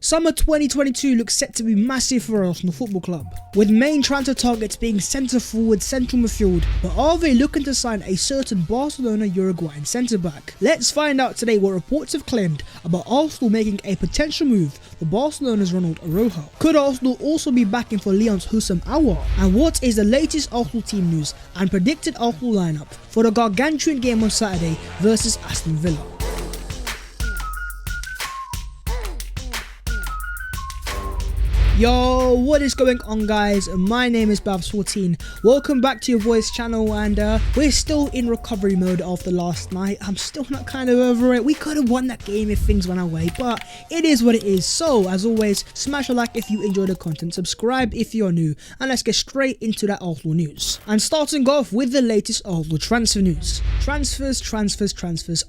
Summer 2022 looks set to be massive for Arsenal Football Club, with main transfer targets being centre forward, central midfield, but are they looking to sign a certain Barcelona Uruguayan centre back? Let's find out today what reports have claimed about Arsenal making a potential move for Barcelona's Ronald Araujo. Could Arsenal also be backing for Lyon's Houssam Aouar? And what is the latest Arsenal team news and predicted Arsenal lineup for the gargantuan game on Saturday versus Aston Villa? Yo, what is going on, guys? My name is Babs14. Welcome back to your boys channel, and we're still in recovery mode after last night. I'm still not kind of over it. We could have won that game if things went our way, but it is what it is. So as always, smash a like if you enjoy the content, subscribe if you're new, and let's get straight into that Arsenal news. And starting off with the latest Arsenal transfer news. Transfers.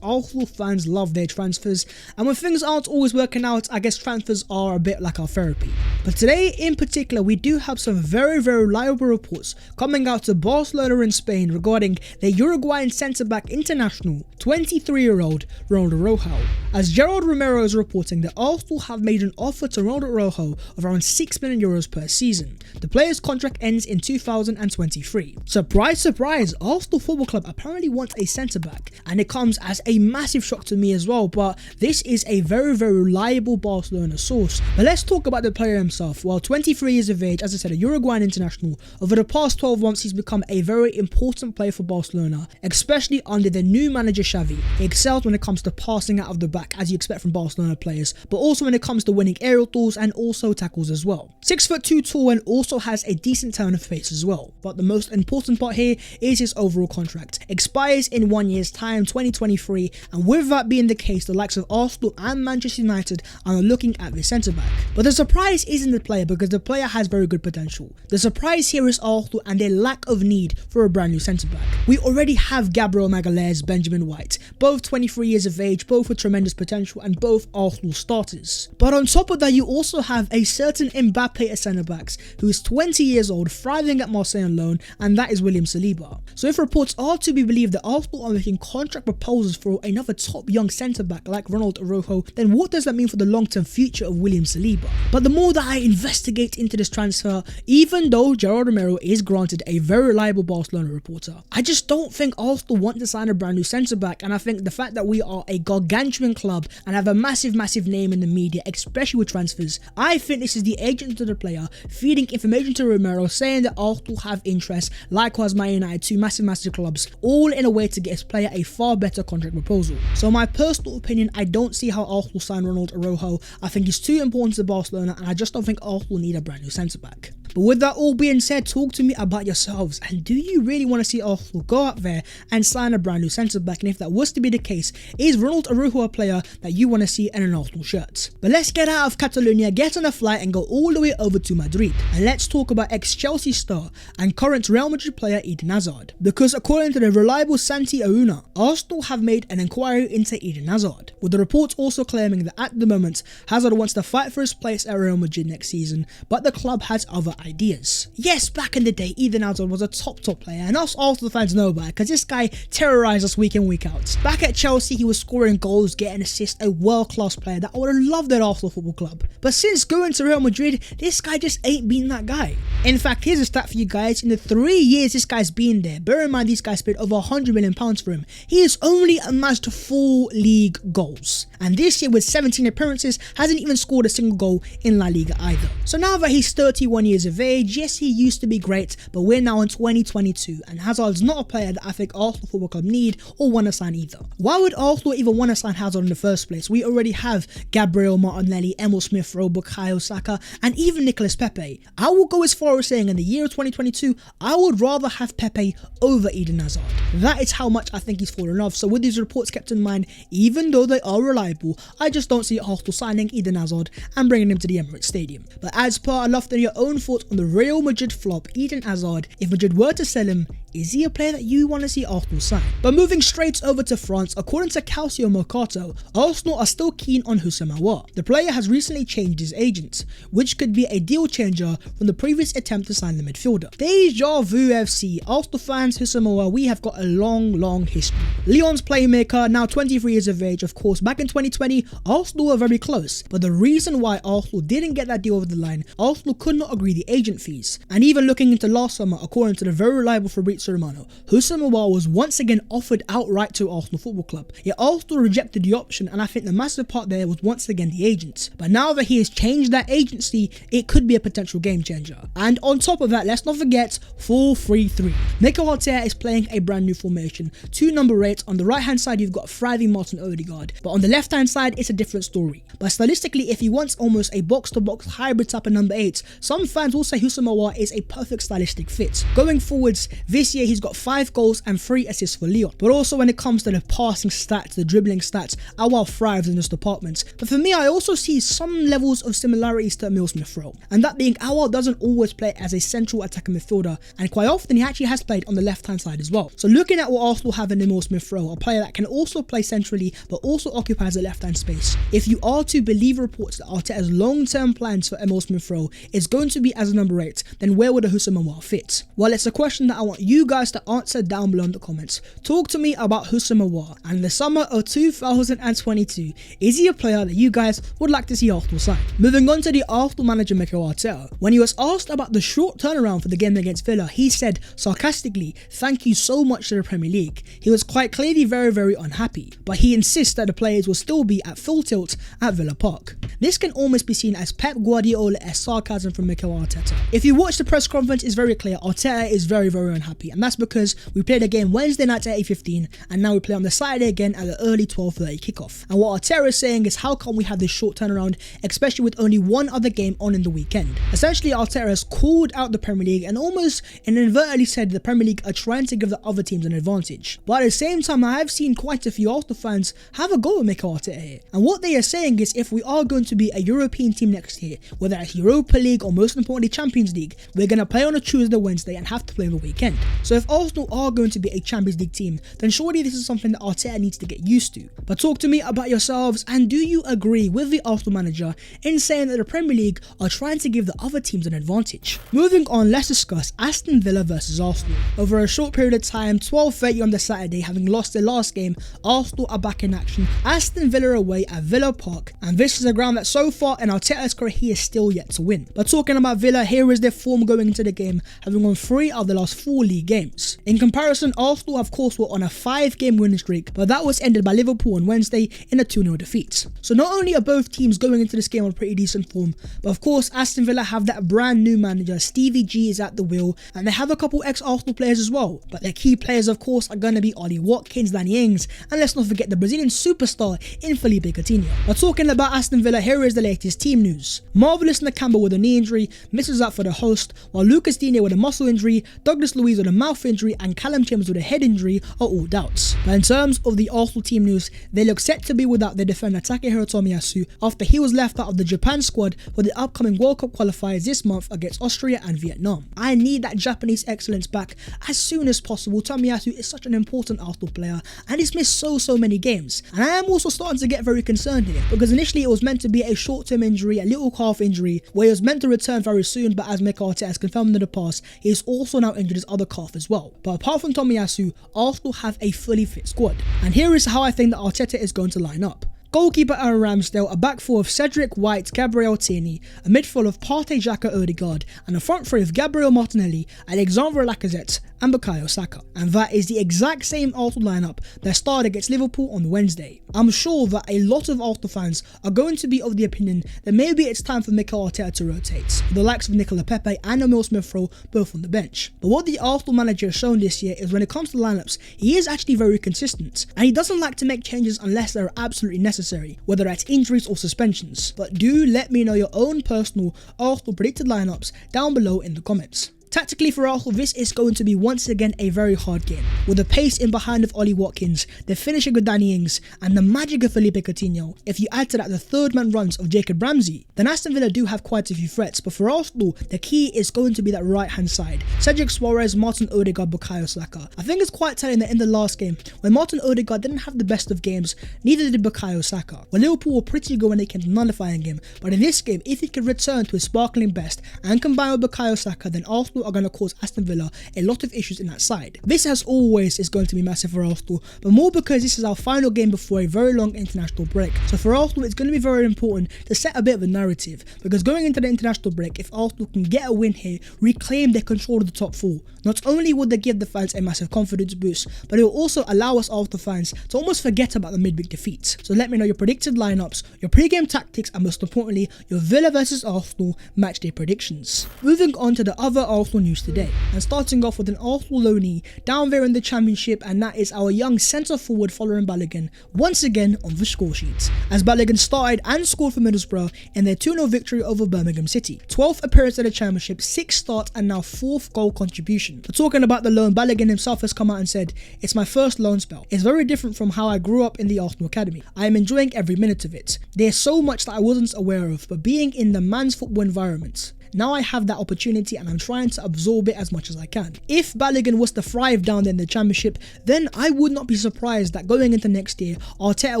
Arsenal fans love their transfers, and when things aren't always working out, I guess transfers are a bit like our therapy. But today in particular, we do have some very reliable reports coming out to Barcelona in Spain regarding their Uruguayan centre-back international, 23-year-old Ronald Araujo. As Gerard Romero is reporting that Arsenal have made an offer to Ronald Araujo of around €6 million per season. The player's contract ends in 2023. Surprise, surprise, Arsenal Football Club apparently wants a centre-back, and it comes as a massive shock to me as well, but this is a very reliable Barcelona source. But let's talk about the player himself. While 23 years of age, as I said, a Uruguayan international, over the past 12 months he's become a very important player for Barcelona, especially under the new manager Xavi. He excels when it comes to passing out of the back, as you expect from Barcelona players, but also when it comes to winning aerial duels and also tackles as well. 6'2" tall and also has a decent turn of pace as well. But the most important part here is his overall contract. Expires in 1 year's time, 2023, and with that being the case, the likes of Arsenal and Manchester United are looking at this centre back. But the surprise isn't the player, because the player has very good potential. The surprise here is Arsenal and their lack of need for a brand new centre back. We already have Gabriel Magalhaes, Benjamin White, both 23 years of age, both with tremendous potential and both Arsenal starters. But on top of that, you also have a certain Mbappe at centre backs who is 20 years old, thriving at Marseille on loan, and that is William Saliba. So if reports are to be believed that Arsenal are making contract proposals for another top young centre back like Ronald Araujo, then what does that mean for the long-term future of William Saliba? But the more that I investigate into this transfer, even though Gerard Romero is granted a very reliable Barcelona reporter, I just don't think Arsenal want to sign a brand new centre back. And I think the fact that we are a gargantuan club and have a massive name in the media, especially with transfers, I think this is the agent to the player feeding information to Romero, saying that Arsenal have interest, likewise Man United, two massive clubs, all in a way to get his player a far better contract proposal. So my personal opinion, I don't see how Arsenal sign Ronald Araujo. I think he's too important to Barcelona, and I just don't think Arsenal need a brand new centre back. But with that all being said, talk to me about yourselves, and do you really want to see Arsenal go out there and sign a brand new centre back? And if that was to be the case, is Ronald Araujo a player that you want to see in an Arsenal shirt? But let's get out of Catalonia, get on a flight and go all the way over to Madrid, and let's talk about ex-Chelsea star and current Real Madrid player Eden Hazard. Because according to the reliable Santi Aouar, Arsenal have made an inquiry into Eden Hazard, with the reports also claiming that at the moment Hazard wants to fight for his place at Real Madrid next season, but the club has other ideas. Yes, back in the day, Eden Hazard was a top player, and us Arsenal fans know about it because this guy terrorized us week in, week out. Back at Chelsea, he was scoring goals, getting assists, a world-class player that I would have loved at Arsenal Football Club. But since going to Real Madrid, this guy just ain't been that guy. In fact, here's a stat for you guys. In the 3 years this guy's been there, bear in mind these guys paid over £100 million for him, he has only amassed 4 league goals. And this year with 17 appearances, hasn't even scored a single goal in La Liga either. So now that he's 31 years of age, yes, he used to be great, but we're now in 2022, and Hazard's not a player that I think Arsenal Football Club need or want to sign either. Why would Arsenal even want to sign Hazard in the first place? We already have Gabriel Martinelli, Emil Smith Rowe, Bukayo Saka, and even Nicolas Pepe. I will go as far as saying in the year of 2022, I would rather have Pepe over Eden Hazard. That is how much I think he's fallen off. So with these reports kept in mind, even though they are reliable, I just don't see Arsenal signing Eden Hazard and bringing him to the Emirates Stadium. But as per, I'd love to hear your own thoughts on the Real Madrid flop Eden Hazard. If Madrid were to sell him, is he a player that you want to see Arsenal sign? But moving straight over to France, according to Calcio Mercato, Arsenal are still keen on Aouar. The player has recently changed his agent, which could be a deal changer from the previous attempt to sign the midfielder. Deja vu FC, Arsenal fans, Aouar, we have got a long history. Lyon's playmaker, now 23 years of age, of course, back in 2020, Arsenal were very close, but the reason why Arsenal didn't get that deal over the line, Arsenal could not agree the agent fees. And even looking into last summer, according to the very reliable Fabrizio Romano, Aouar was once again offered outright to Arsenal Football Club, yet Arsenal rejected the option, and I think the massive part there was once again the agent. But now that he has changed that agency, it could be a potential game changer. And on top of that, let's not forget 4-3-3. Mikel Arteta is playing a brand new formation, 2 number 8. On the right hand side you've got thriving Martin Odegaard, but on the left hand side it's a different story. But stylistically, if he wants almost a box to box hybrid type of number 8, some fans will say Aouar is a perfect stylistic fit. Going forwards, this year he's got 5 goals and 3 assists for Lyon. But also when it comes to the passing stats, the dribbling stats, Aouar thrives in this department. But for me, I also see some levels of similarities to Emile Smith-Rowe, and that being Aouar doesn't always play as a central attacking midfielder, and quite often he actually has played on the left hand side as well. So looking at what Arsenal have in Emile Smith-Rowe, a player that can also play centrally but also occupies the left hand space. If you are to believe reports that Arteta's long term plans for Emile Smith-Rowe is going to be as a number 8, then where would Aouar fit? Well, it's a question that I want you guys to answer down below in the comments. Talk to me about Aouar and the summer of 2022. Is he a player that you guys would like to see Arsenal sign? Moving on to the Arsenal manager Mikel Arteta. When he was asked about the short turnaround for the game against Villa, he said sarcastically, "Thank you so much to the Premier League." He was quite clearly very unhappy, but he insists that the players will still be at full tilt at Villa Park. This can almost be seen as Pep Guardiola-esque sarcasm from Mikel Arteta. If you watch the press conference, it's very clear Arteta is very unhappy, and that's because we played a game Wednesday night at 8:15 and now we play on the Saturday again at the early 12:30 kickoff. And what Arteta is saying is, how come we have this short turnaround, especially with only one other game on in the weekend? Essentially, Arteta has called out the Premier League and almost inadvertently said the Premier League are trying to give the other teams an advantage. But at the same time, I have seen quite a few Arsenal fans have a go at Mikel Arteta here. And what they are saying is, if we are going to be a European team next year, whether it's Europa League or most importantly Champions League, we're going to play on a Tuesday, Wednesday and have to play on the weekend. So if Arsenal are going to be a Champions League team, then surely this is something that Arteta needs to get used to. But talk to me about yourselves, and do you agree with the Arsenal manager in saying that the Premier League are trying to give the other teams an advantage? Moving on, let's discuss Aston Villa versus Arsenal. Over a short period of time, 12:30 on the Saturday, having lost their last game, Arsenal are back in action. Aston Villa away at Villa Park, and this is a ground that so far in Arteta's career he is still yet to win. But talking about Villa, here is their form going into the game, having won 3 of the last 4 league games. In comparison, Arsenal of course were on a 5-game winning streak, but that was ended by Liverpool on Wednesday in a 2-0 defeat. So not only are both teams going into this game on pretty decent form, but of course Aston Villa have that brand new manager, Stevie G is at the wheel, and they have a couple ex-Arsenal players as well. But their key players of course are going to be Ollie Watkins, Danny Ings, and let's not forget the Brazilian superstar in Felipe Coutinho. But talking about Aston Villa, here is the latest team news. Marvelous Nakamba with a knee injury, misses out for the host, while Lucas Digne with a muscle injury, Douglas Luiz with a mouth injury, and Callum Chambers with a head injury are all doubts. But in terms of the Arsenal team news, they look set to be without their defender Takehiro Tomiyasu after he was left out of the Japan squad for the upcoming World Cup qualifiers this month against Austria and Vietnam. I need that Japanese excellence back as soon as possible. Tomiyasu is such an important Arsenal player and he's missed so many games. And I am also starting to get very concerned here, because initially it was meant to be a short-term injury, a little calf injury, where he was meant to return very soon, but as Mikel Arteta has confirmed in the past, he is also now injured his other calf as well. But apart from Tomiyasu, Arsenal have a fully fit squad. And here is how I think that Arteta is going to line up. Goalkeeper Aaron Ramsdale, a back four of Cedric White, Gabriel Tierney, a midfield of Partey, Xhaka, Odegaard, and a front three of Gabriel Martinelli, Alexandre Lacazette, and Bukayo Saka. And that is the exact same Arsenal lineup that started against Liverpool on Wednesday. I'm sure that a lot of Arsenal fans are going to be of the opinion that maybe it's time for Mikel Arteta to rotate, with the likes of Nicola Pepe and Emile Smith-Rowe both on the bench. But what the Arsenal manager has shown this year is when it comes to lineups, he is actually very consistent, and he doesn't like to make changes unless they're absolutely necessary, whether that's injuries or suspensions. But do let me know your own personal Arsenal predicted lineups down below in the comments. Tactically for Arsenal, this is going to be once again a very hard game, with the pace in behind of Ollie Watkins, the finishing with Danny Ings, and the magic of Felipe Coutinho. If you add to that the third man runs of Jacob Ramsey, then Aston Villa do have quite a few threats, but for Arsenal, the key is going to be that right hand side. Cedric Soares, Martin Odegaard, Bukayo Saka. I think it's quite telling that in the last game, when Martin Odegaard didn't have the best of games, neither did Bukayo Saka. Well, Liverpool were pretty good when they came to nullifying him, but in this game, if he could return to his sparkling best and combine with Bukayo Saka, then Arsenal are going to cause Aston Villa a lot of issues in that side. This, as always, is going to be massive for Arsenal, but more because this is our final game before a very long international break. So for Arsenal, it's going to be very important to set a bit of a narrative, because going into the international break, if Arsenal can get a win here, reclaim their control of the top four, not only would they give the fans a massive confidence boost, but it will also allow us Arsenal fans to almost forget about the midweek defeats. So let me know your predicted lineups, your pre-game tactics, and most importantly, your Villa versus Arsenal matchday predictions. Moving on to the other Arsenal news today, and starting off with an Arsenal loanee down there in the Championship, and that is our young centre forward Folarin Balogun once again on the score sheet, as Balogun started and scored for Middlesbrough in their 2-0 victory over Birmingham City. 12th appearance at the Championship, 6 starts, and now 4th goal contribution. But talking about the loan, Balogun himself has come out and said, "It's my first loan spell. It's very different from how I grew up in the Arsenal academy. I am enjoying every minute of it. There's so much that I wasn't aware of, but being in the man's football environment, now I have that opportunity and I'm trying to absorb it as much as I can." If Balogun was to thrive down there in the Championship, then I would not be surprised that going into next year, Arteta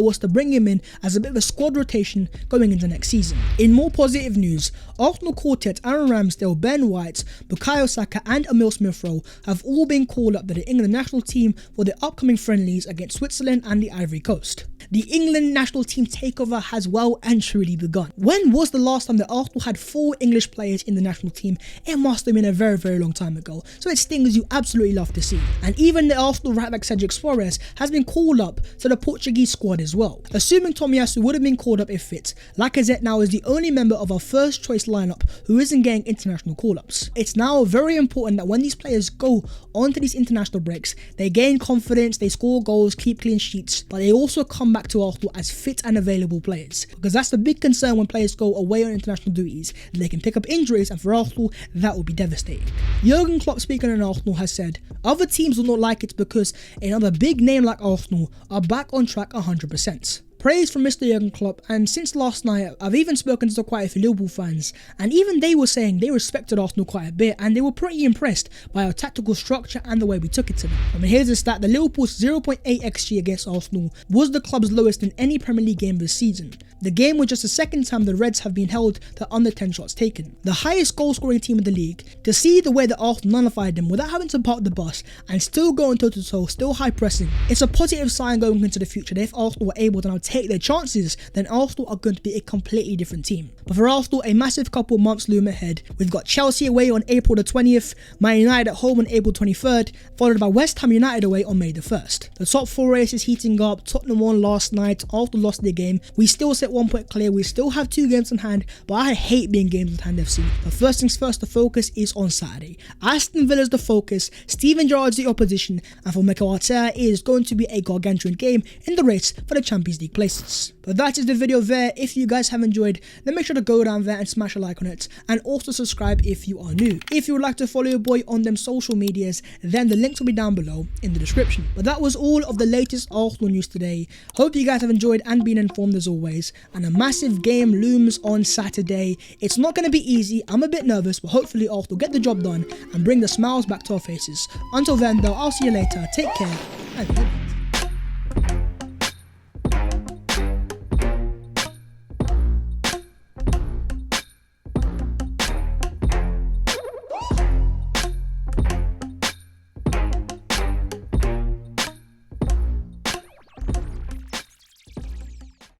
was to bring him in as a bit of a squad rotation going into next season. In more positive news, Arsenal quartet Aaron Ramsdale, Ben White, Bukayo Saka and Emil Smith-Rowe have all been called up to the England national team for the upcoming friendlies against Switzerland and the Ivory Coast. The England national team takeover has well and truly begun. When was the last time that Arsenal had 4 English players in the national team? It must have been a very long time ago, so it's things you absolutely love to see. And even the Arsenal right back Cedric Soares has been called up to the Portuguese squad as well. Assuming Tomiyasu would have been called up if fit, Lacazette now is the only member of our first choice lineup who isn't getting international call-ups. It's now very important that when these players go onto these international breaks, they gain confidence, they score goals, keep clean sheets, but they also come back to Arsenal as fit and available players, because that's the big concern when players go away on international duties. They can pick up injuries, and for Arsenal that would be devastating. Jurgen Klopp, speaking on Arsenal, has said other teams will not like it because another big name like Arsenal are back on track 100%. Praise from Mr. Jurgen Klopp, and since last night I've even spoken to quite a few Liverpool fans, and even they were saying they respected Arsenal quite a bit and they were pretty impressed by our tactical structure and the way we took it to them. I mean, here's a stat: the Liverpool's 0.8 XG against Arsenal was the club's lowest in any Premier League game this season. The game was just the second time the Reds have been held to under 10 shots taken. The highest goal scoring team in the league. To see the way that Arsenal nullified them without having to park the bus and still going toe to toe, still high pressing, it's a positive sign going into the future that if Arsenal were able to now take their chances, then Arsenal are going to be a completely different team. But for Arsenal, a massive couple months loom ahead. We've got Chelsea away on April the 20th, Man United at home on April 23rd, followed by West Ham United away on May the 1st. The top 4 race is heating up. Tottenham won last night, Arsenal lost their game. We still sit 1 point clear, we still have 2 games in hand, but I hate being games in hand FC. But first things first, the focus is on Saturday. Aston Villa is the focus, Steven Gerrard's the opposition, and for Mikel Arteta it is going to be a gargantuan game in the race for the Champions League places. But that is the video there. If you guys have enjoyed, then make sure to go down there and smash a like on it, and also subscribe if you are new. If you would like to follow your boy on them social medias, then the links will be down below in the description. But that was all of the latest Arsenal news today. Hope you guys have enjoyed and been informed as always, and a massive game looms on Saturday. It's not going to be easy, I'm a bit nervous, but hopefully Arsenal get the job done and bring the smiles back to our faces. Until then though, I'll see you later, take care, and goodbye.